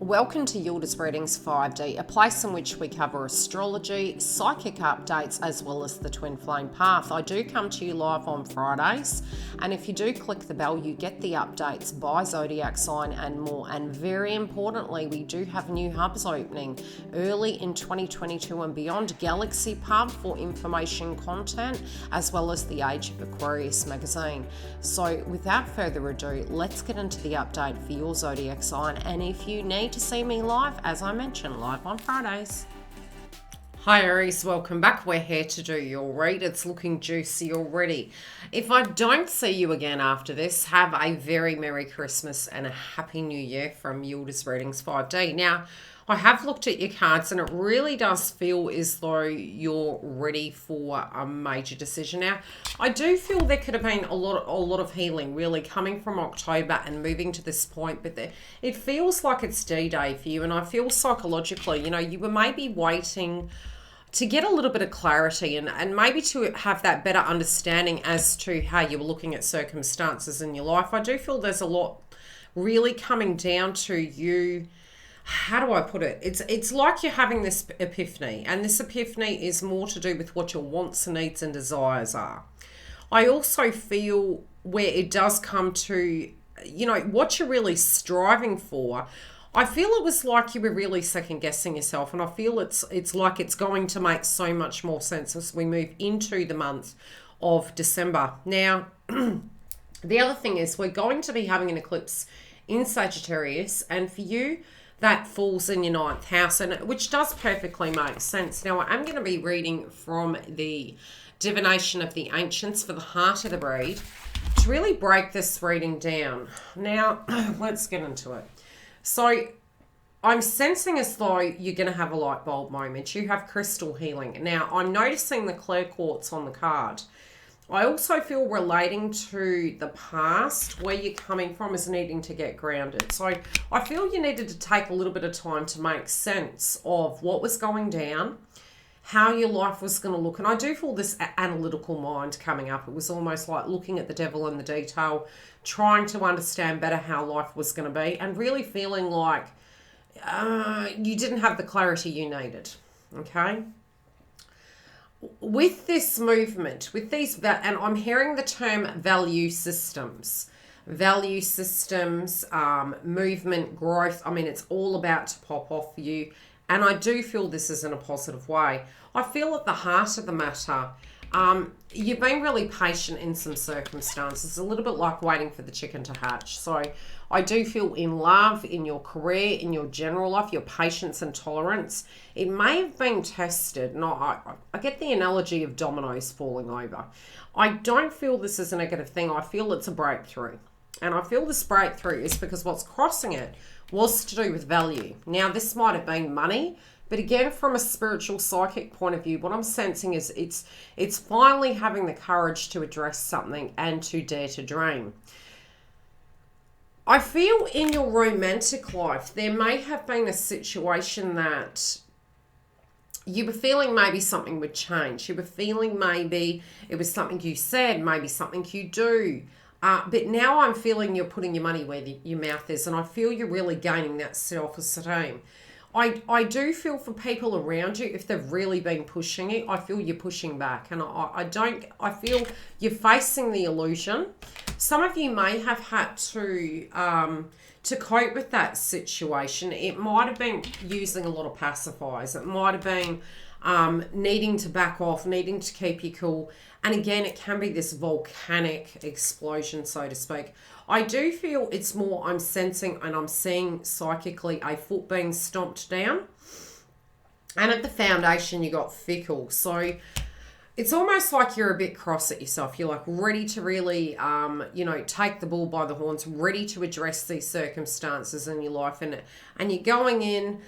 Welcome to YILDIZ Readings 5D, a place in which we cover astrology, psychic updates, as well as the twin flame path. I do come to you live on Fridays, and if you do click the bell, you get the updates by zodiac sign and more. And very importantly, we do have new hubs opening early in 2022 and beyond. Galaxy Pub for information content, as well as the Age of Aquarius magazine. So without further ado, let's get into the update for your zodiac sign. And if you need to see me live, as I mentioned, live on Fridays. Hi Aries, welcome back. We're here to do your read. It's looking juicy already. If I don't see you again after this, have a very Merry Christmas and a Happy New Year from YILDIZ Readings 5D. Now, I have looked at your cards and it really does feel as though you're ready for a major decision. Now, I do feel there could have been a lot of healing really coming from October and moving to this point, but it feels like it's D-Day for you, and I feel psychologically, you were maybe waiting to get a little bit of clarity and maybe to have that better understanding as to how you were looking at circumstances in your life. I do feel there's a lot really coming down to you. How do I put it? It's like you're having this epiphany, and this epiphany is more to do with what your wants, needs, and desires are. I also feel where it does come to, what you're really striving for. I feel it was like you were really second guessing yourself, and I feel it's like it's going to make so much more sense as we move into the month of December. Now, the other thing is we're going to be having an eclipse in Sagittarius, and for you, that falls in your 9th house, and which does perfectly make sense. Now, I'm going to be reading from the Divination of the Ancients for the heart of the read to really break this reading down. Now, let's get into it. So, I'm sensing as though you're going to have a light bulb moment. You have crystal healing. Now, I'm noticing the clear quartz on the card. I also feel relating to the past, where you're coming from, is needing to get grounded. So I feel you needed to take a little bit of time to make sense of what was going down, how your life was going to look. And I do feel this analytical mind coming up. It was almost like looking at the devil in the detail, trying to understand better how life was going to be, and really feeling like you didn't have the clarity you needed. Okay? With this movement, with these, and I'm hearing the term value systems, movement, growth. I mean, it's all about to pop off for you. And I do feel this is in a positive way. I feel at the heart of the matter, you've been really patient in some circumstances, a little bit like waiting for the chicken to hatch. So I do feel in love, in your career, in your general life, your patience and tolerance, it may have been tested. No, I get the analogy of dominoes falling over. I don't feel this is a negative thing. I feel it's a breakthrough. And I feel this breakthrough is because what's crossing it was to do with value. Now, this might have been money, but again, from a spiritual psychic point of view, what I'm sensing is it's finally having the courage to address something and to dare to dream. I feel in your romantic life, there may have been a situation that you were feeling maybe something would change. You were feeling maybe it was something you said, maybe something you do. But now I'm feeling you're putting your money where your mouth is, and I feel you're really gaining that self-esteem. I do feel for people around you, if they've really been pushing it, I feel you're pushing back. And I feel you're facing the illusion. Some of you may have had to cope with that situation. It might have been using a lot of pacifiers. It might have been needing to back off, needing to keep you cool. And again, it can be this volcanic explosion, so to speak. I do feel it's more I'm sensing and I'm seeing psychically a foot being stomped down. And at the foundation, you got fickle. So it's almost like you're a bit cross at yourself. You're like ready to really, take the bull by the horns, ready to address these circumstances in your life. And you're going in,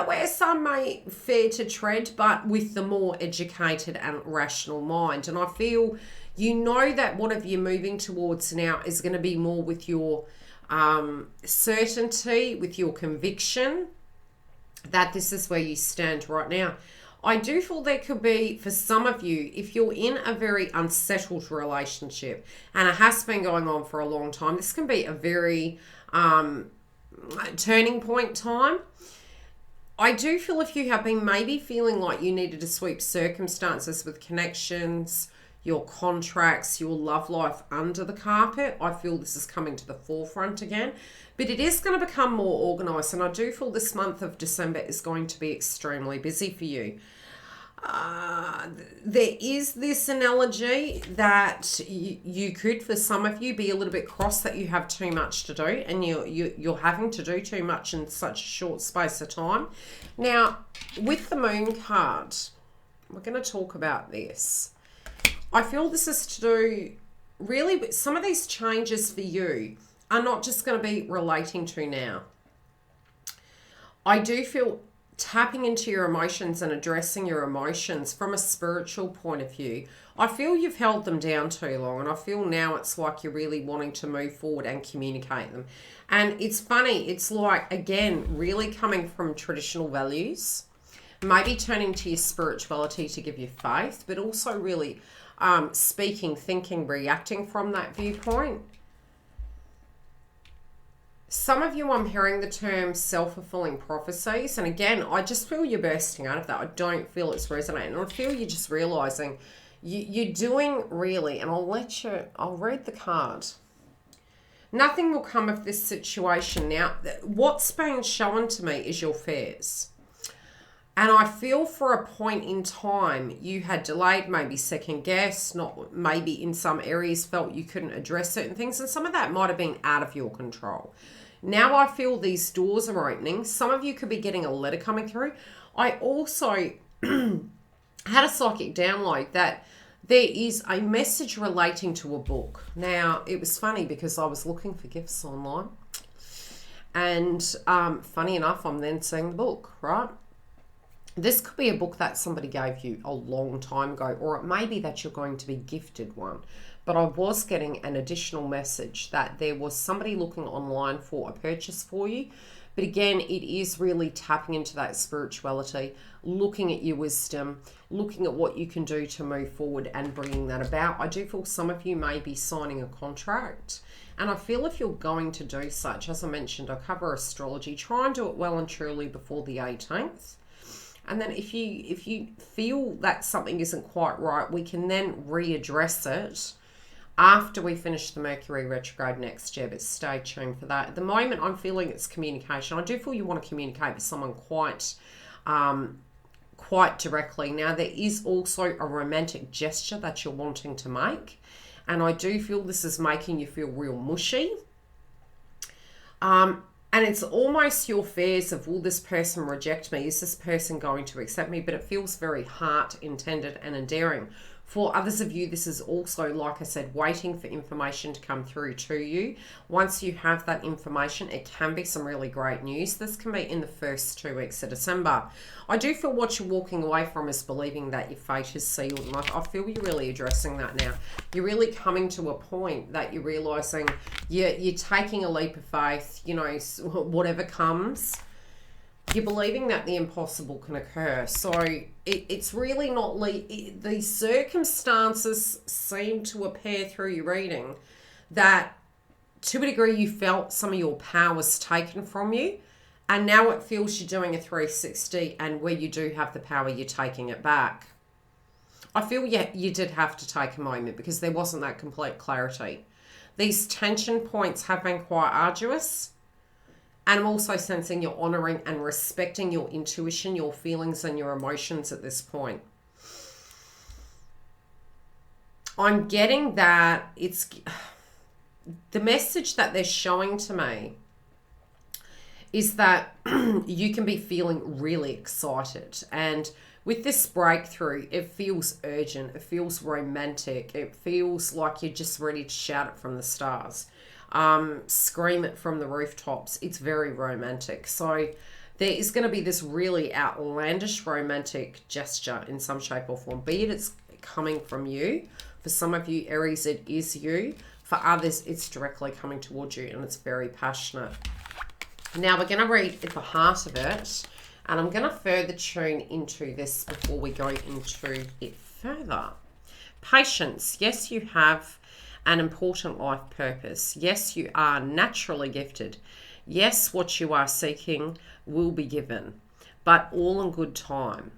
where some may fear to tread, but with the more educated and rational mind. And I feel that whatever you're moving towards now is going to be more with your certainty, with your conviction that this is where you stand right now. I do feel there could be, for some of you, if you're in a very unsettled relationship and it has been going on for a long time, this can be a very turning point time. I do feel if you have been maybe feeling like you needed to sweep circumstances with connections, your contracts, your love life under the carpet, I feel this is coming to the forefront again. But it is going to become more organised, and I do feel this month of December is going to be extremely busy for you. There is this analogy that you could, for some of you, be a little bit cross that you have too much to do, and you're having to do too much in such a short space of time. Now, with the Moon card, we're going to talk about this. I feel this is to do really with some of these changes for you are not just going to be relating to now. I do feel tapping into your emotions and addressing your emotions from a spiritual point of view. I feel you've held them down too long, and I feel now it's like you're really wanting to move forward and communicate them. And it's funny, it's like, again, really coming from traditional values, maybe turning to your spirituality to give you faith, but also really speaking, thinking, reacting from that viewpoint. Some of you, I'm hearing the term self-fulfilling prophecies. And again, I just feel you're bursting out of that. I don't feel it's resonating. I feel you're just realizing you're doing really, and I'll read the card. Nothing will come of this situation. Now, what's being shown to me is your fears. And I feel for a point in time you had delayed, maybe second guess, not maybe in some areas felt you couldn't address certain things. And some of that might have been out of your control. Now I feel these doors are opening. Some of you could be getting a letter coming through. I also had a psychic download that there is a message relating to a book. Now, it was funny because I was looking for gifts online. And funny enough, I'm then seeing the book, right? This could be a book that somebody gave you a long time ago, or it may be that you're going to be gifted one. But I was getting an additional message that there was somebody looking online for a purchase for you. But again, it is really tapping into that spirituality, looking at your wisdom, looking at what you can do to move forward and bringing that about. I do feel some of you may be signing a contract. And I feel if you're going to do such, as I mentioned, I cover astrology, try and do it well and truly before the 18th. And then if you feel that something isn't quite right, we can then readdress it after we finish the Mercury retrograde next year, but stay tuned for that. At the moment, I'm feeling it's communication. I do feel you want to communicate with someone quite directly. Now, there is also a romantic gesture that you're wanting to make, and I do feel this is making you feel real mushy. And it's almost your fears of, will this person reject me? Is this person going to accept me? But it feels very heart-intended and endearing. For others of you, this is also, like I said, waiting for information to come through to you. Once you have that information, it can be some really great news. This can be in the first 2 weeks of December. I do feel what you're walking away from is believing that your fate is sealed. And I feel you're really addressing that now. You're really coming to a point that you're realizing you're taking a leap of faith, you know, whatever comes. You're believing that the impossible can occur. So it's really not... the circumstances seem to appear through your reading that to a degree you felt some of your power was taken from you. And now it feels you're doing a 360, and where you do have the power, you're taking it back. I feel you did have to take a moment because there wasn't that complete clarity. These tension points have been quite arduous. And I'm also sensing you're honoring and respecting your intuition, your feelings, and your emotions at this point. I'm getting that it's... the message that they're showing to me is that you can be feeling really excited. And with this breakthrough, it feels urgent. It feels romantic. It feels like you're just ready to shout it from the stars. Scream it from the rooftops. It's very romantic. So there is going to be this really outlandish romantic gesture in some shape or form, be it it's coming from you. For some of you, Aries, it is you. For others, it's directly coming towards you, and it's very passionate. Now we're going to read at the heart of it, and I'm going to further tune into this before we go into it further. Patience. Yes, you have an important life purpose. Yes, you are naturally gifted. Yes, what you are seeking will be given, but all in good time.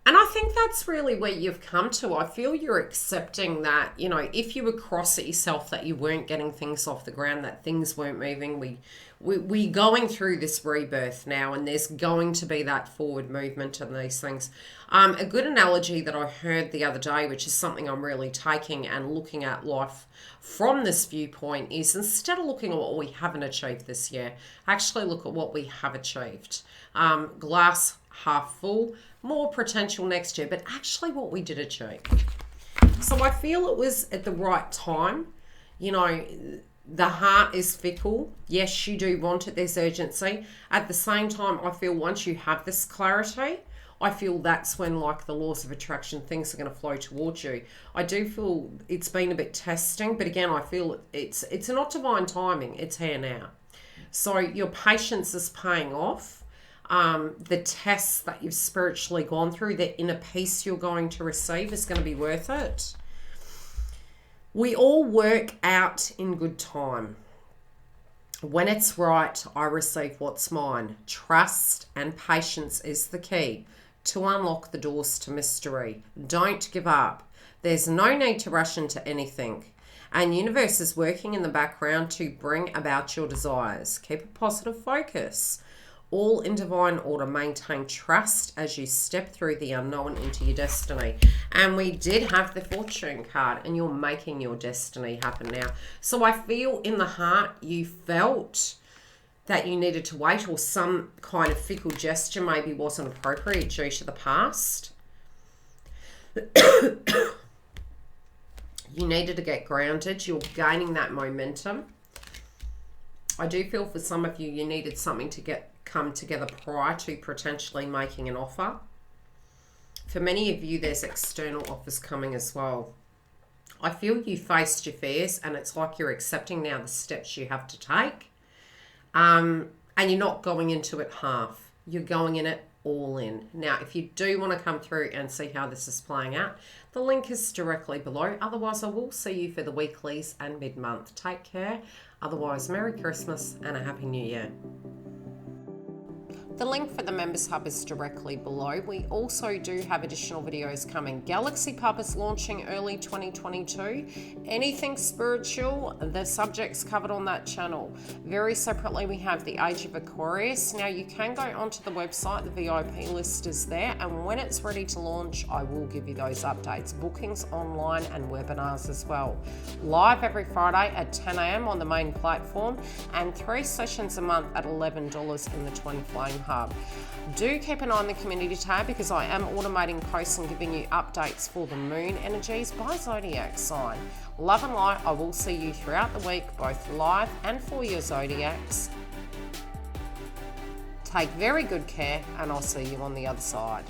And I think that's really where you've come to. I feel you're accepting that, you know, if you were cross at yourself that you weren't getting things off the ground, that things weren't moving, we're going through this rebirth now, and there's going to be that forward movement and these things. A good analogy that I heard the other day, which is something I'm really taking and looking at life from this viewpoint, is instead of looking at what we haven't achieved this year, actually look at what we have achieved. Glass half full, more potential next year, but actually what we did achieve. So I feel it was at the right time. You know, the heart is fickle. Yes, you do want it. There's urgency. At the same time, I feel once you have this clarity, I feel that's when, like the laws of attraction, things are going to flow towards you. I do feel it's been a bit testing, but again, I feel it's not divine timing. It's here now. So your patience is paying off. The tests that you've spiritually gone through, the inner peace you're going to receive is going to be worth it. We all work out in good time. When it's right, I receive what's mine. Trust and patience is the key to unlock the doors to mystery. Don't give up. There's no need to rush into anything. And universe is working in the background to bring about your desires. Keep a positive focus. All in divine order. Maintain trust as you step through the unknown into your destiny. And we did have the fortune card, and you're making your destiny happen now. So I feel in the heart you felt that you needed to wait, or some kind of fickle gesture maybe wasn't appropriate due to the past. You needed to get grounded. You're gaining that momentum. I do feel for some of you, you needed something to come together prior to potentially making an offer. For many of you, there's external offers coming as well. I feel you faced your fears, and it's like you're accepting now the steps you have to take. And you're not going into it half. You're going in it all in. Now, if you do want to come through and see how this is playing out, the link is directly below. Otherwise, I will see you for the weeklies and mid-month. Take care. Otherwise, Merry Christmas and a Happy New Year. The link for the Members Hub is directly below. We also do have additional videos coming. Galaxy Pub is launching early 2022. Anything spiritual, the subjects covered on that channel. Very separately, we have the Age of Aquarius. Now, you can go onto the website. The VIP list is there. And when it's ready to launch, I will give you those updates. Bookings online and webinars as well. Live every Friday at 10 a.m. on the main platform. And 3 sessions a month at $11 in the Twin Flame Hub. Do keep an eye on the community tab, because I am automating posts and giving you updates for the moon energies by zodiac sign. Love and light. I will see you throughout the week, both live and for your zodiacs. Take very good care, and I'll see you on the other side.